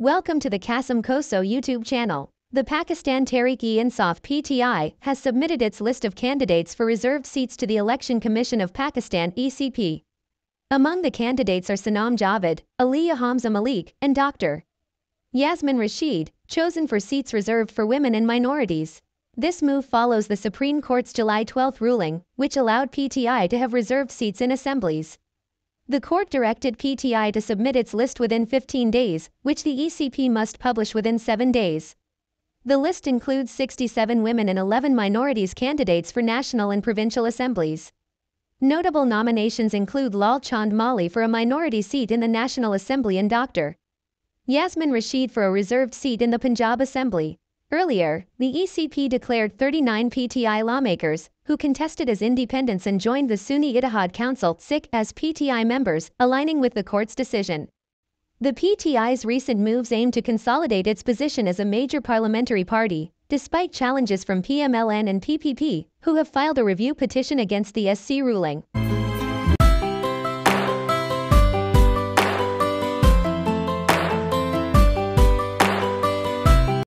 Welcome to the Qasim Koso YouTube channel. The Pakistan Tehreek-e-Insaf (PTI) has submitted its list of candidates for reserved seats to the Election Commission of Pakistan (ECP). Among the candidates are Sanam Javed, Aliya Hamza Malik, and Dr. Yasmin Rashid, chosen for seats reserved for women and minorities. This move follows the Supreme Court's July 12 ruling, which allowed PTI to have reserved seats in assemblies. The court directed PTI to submit its list within 15 days, which the ECP must publish within 7 days. The list includes 67 women and 11 minorities candidates for national and provincial assemblies. Notable nominations include Lal Chand Malhi for a minority seat in the National Assembly and Dr. Yasmin Rashid for a reserved seat in the Punjab Assembly. Earlier, the ECP declared 39 PTI lawmakers, who contested as independents and joined the Sunni Ittihad Council as PTI members, aligning with the court's decision. The PTI's recent moves aim to consolidate its position as a major parliamentary party, despite challenges from PML-N and PPP, who have filed a review petition against the SC ruling.